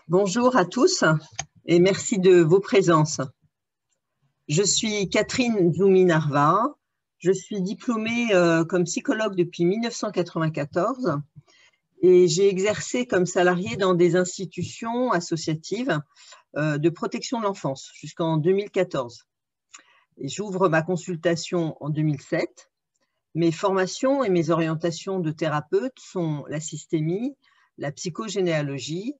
Bonjour à tous et merci de vos présences. Je suis Catherine Djoumi-Narva, je suis diplômée comme psychologue depuis 1994 et j'ai exercé comme salariée dans des institutions associatives de protection de l'enfance jusqu'en 2014. Et j'ouvre ma consultation en 2007. Mes formations et mes orientations de thérapeute sont la systémie, la psychogénéalogie.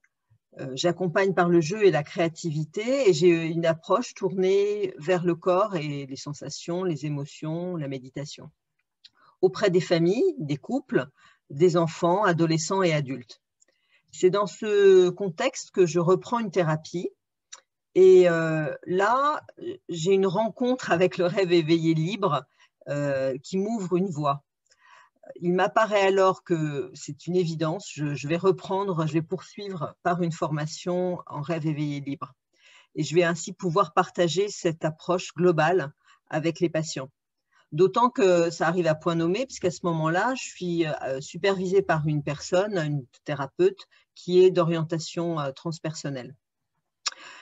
J'accompagne par le jeu et la créativité et j'ai une approche tournée vers le corps et les sensations, les émotions, la méditation, auprès des familles, des couples, des enfants, adolescents et adultes. C'est dans ce contexte que je reprends une thérapie et là, j'ai une rencontre avec le rêve éveillé libre qui m'ouvre une voie. Il m'apparaît alors que c'est une évidence, je vais poursuivre par une formation en rêve éveillé libre. Et je vais ainsi pouvoir partager cette approche globale avec les patients. D'autant que ça arrive à point nommé, puisqu'à ce moment-là, je suis supervisée par une personne, une thérapeute, qui est d'orientation transpersonnelle.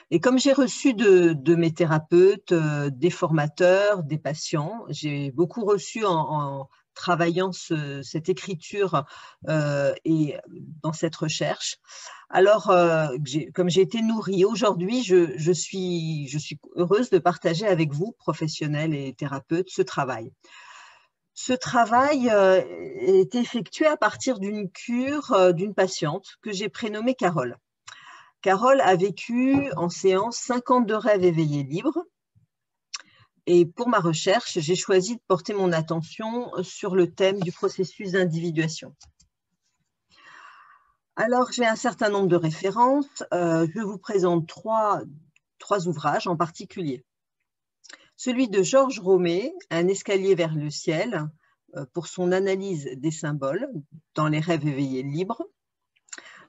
Et comme j'ai reçu de mes thérapeutes, des formateurs, des patients, j'ai beaucoup reçu en travaillant cette écriture et dans cette recherche. Alors, comme j'ai été nourrie aujourd'hui, je suis heureuse de partager avec vous, professionnels et thérapeutes, ce travail. Ce travail est effectué à partir d'une cure d'une patiente que j'ai prénommée Carole. Carole a vécu en séance 52 rêves éveillés libres. Et pour ma recherche, j'ai choisi de porter mon attention sur le thème du processus d'individuation. Alors, j'ai un certain nombre de références. Je vous présente trois ouvrages en particulier. Celui de Georges Romé, Un escalier vers le ciel, pour son analyse des symboles dans les rêves éveillés libres.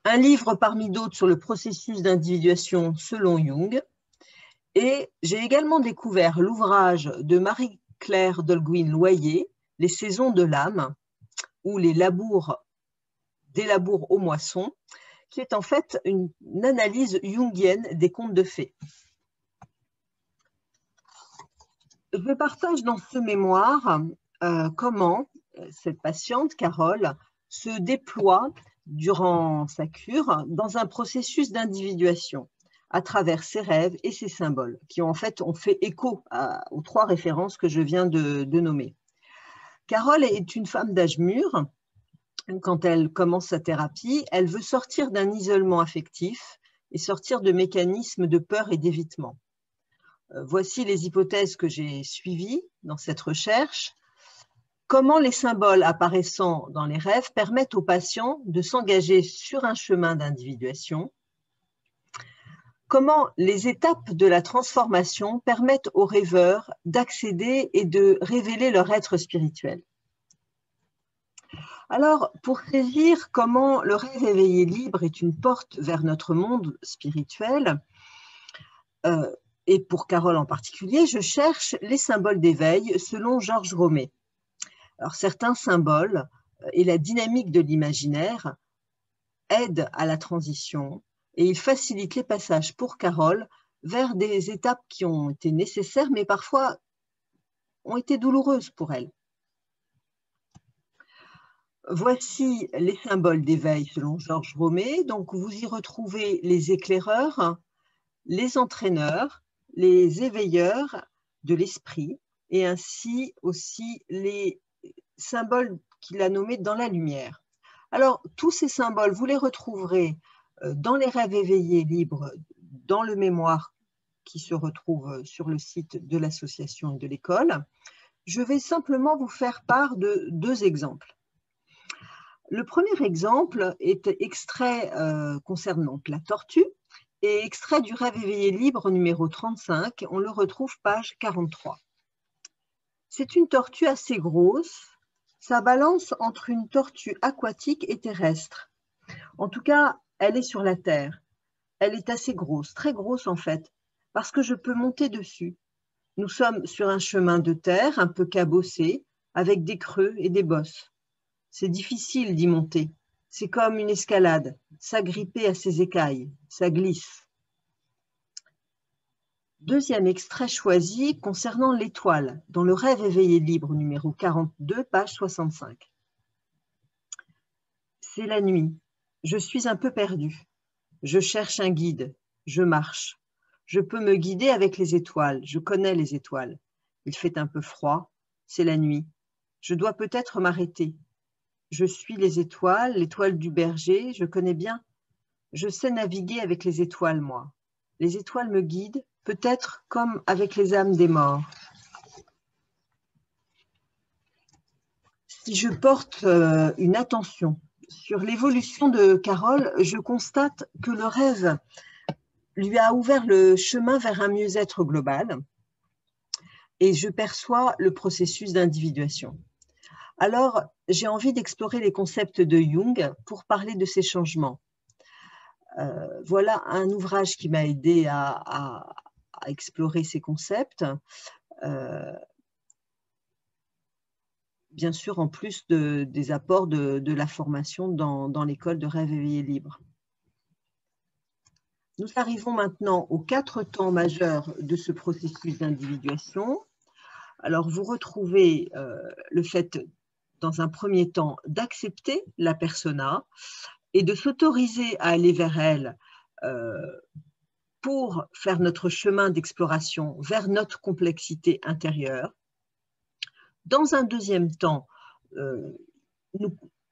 Un livre parmi d'autres sur le processus d'individuation selon Jung. Et j'ai également découvert l'ouvrage de Marie-Claire Dolguin-Loyer, Les saisons de l'âme, ou des labours aux moissons, qui est en fait une analyse jungienne des contes de fées. Je partage dans ce mémoire comment cette patiente, Carole, se déploie durant sa cure dans un processus d'individuation à travers ses rêves et ses symboles, qui ont fait écho aux trois références que je viens de nommer. Carole est une femme d'âge mûr. Quand elle commence sa thérapie, elle veut sortir d'un isolement affectif et sortir de mécanismes de peur et d'évitement. Voici les hypothèses que j'ai suivies dans cette recherche. Comment les symboles apparaissant dans les rêves permettent aux patients de s'engager sur un chemin d'individuation. Comment les étapes de la transformation permettent aux rêveurs d'accéder et de révéler leur être spirituel. Alors, pour saisir comment le rêve éveillé libre est une porte vers notre monde spirituel, et pour Carole en particulier, je cherche les symboles d'éveil selon Georges Romé. Alors, certains symboles et la dynamique de l'imaginaire aident à la transition et ils facilitent les passages pour Carole vers des étapes qui ont été nécessaires, mais parfois ont été douloureuses pour elle. Voici les symboles d'éveil selon Georges Romé. Donc, vous y retrouvez les éclaireurs, les entraîneurs, les éveilleurs de l'esprit et ainsi aussi les symboles qu'il a nommés dans la lumière. Alors, tous ces symboles, vous les retrouverez dans les rêves éveillés libres, dans le mémoire qui se retrouve sur le site de l'association et de l'école. Je vais simplement vous faire part de deux exemples. Le premier exemple est extrait concernant la tortue et extrait du rêve éveillé libre numéro 35. On le retrouve page 43. C'est une tortue assez grosse. Ça balance entre une tortue aquatique et terrestre. En tout cas, elle est sur la terre. Elle est assez grosse, très grosse en fait, parce que je peux monter dessus. Nous sommes sur un chemin de terre un peu cabossé, avec des creux et des bosses. C'est difficile d'y monter. C'est comme une escalade, s'agripper à ses écailles, ça glisse. Deuxième extrait choisi concernant l'étoile, dans le rêve éveillé libre, numéro 42, page 65. C'est la nuit, je suis un peu perdue. Je cherche un guide, je marche. Je peux me guider avec les étoiles, je connais les étoiles. Il fait un peu froid, c'est la nuit. Je dois peut-être m'arrêter. Je suis les étoiles, l'étoile du berger, je connais bien. Je sais naviguer avec les étoiles, moi. Les étoiles me guident, peut-être comme avec les âmes des morts. Si je porte une attention sur l'évolution de Carole, je constate que le rêve lui a ouvert le chemin vers un mieux-être global et je perçois le processus d'individuation. Alors, j'ai envie d'explorer les concepts de Jung pour parler de ces changements. Voilà un ouvrage qui m'a aidé à explorer ces concepts. Bien sûr, en plus des apports de la formation dans l'école de rêve éveillé libre. Nous arrivons maintenant aux 4 temps majeurs de ce processus d'individuation. Alors, vous retrouvez le fait, dans un premier temps, d'accepter la persona et de s'autoriser à aller vers elle pour faire notre chemin d'exploration vers notre complexité intérieure. Dans un deuxième temps,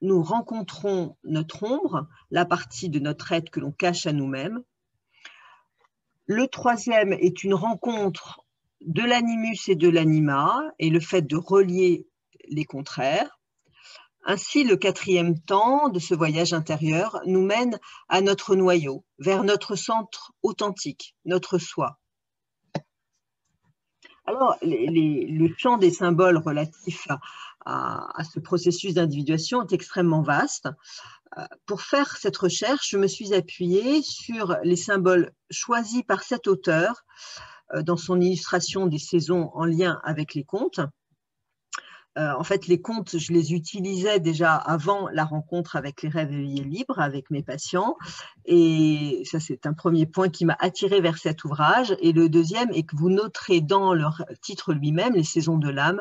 nous rencontrons notre ombre, la partie de notre être que l'on cache à nous-mêmes. Le troisième est une rencontre de l'animus et de l'anima et le fait de relier les contraires. Ainsi, le quatrième temps de ce voyage intérieur nous mène à notre noyau, vers notre centre authentique, notre soi. Alors, le champ des symboles relatifs à ce processus d'individuation est extrêmement vaste. Pour faire cette recherche, je me suis appuyée sur les symboles choisis par cet auteur dans son illustration des saisons en lien avec les contes. En fait, les contes, je les utilisais déjà avant la rencontre avec les rêves éveillés libres, avec mes patients. Et ça, c'est un premier point qui m'a attiré vers cet ouvrage. Et le deuxième est que vous noterez dans le titre lui-même, Les saisons de l'âme,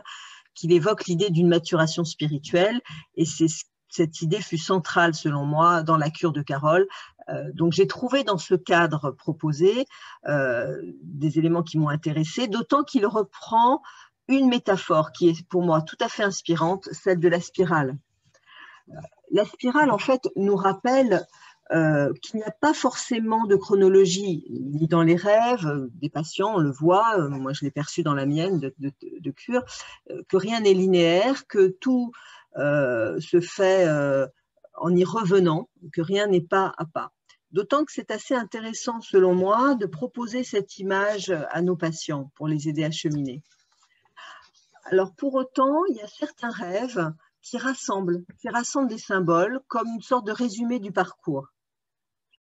qu'il évoque l'idée d'une maturation spirituelle. Et cette idée fut centrale, selon moi, dans la cure de Carole. Donc, j'ai trouvé dans ce cadre proposé des éléments qui m'ont intéressée, d'autant qu'il reprend une métaphore qui est pour moi tout à fait inspirante, celle de la spirale. La spirale, en fait, nous rappelle qu'il n'y a pas forcément de chronologie, ni dans les rêves des patients, on le voit, moi je l'ai perçu dans la mienne de cure, que rien n'est linéaire, que tout se fait en y revenant, que rien n'est pas à pas. D'autant que c'est assez intéressant, selon moi, de proposer cette image à nos patients pour les aider à cheminer. Alors, pour autant, il y a certains rêves qui rassemblent des symboles comme une sorte de résumé du parcours.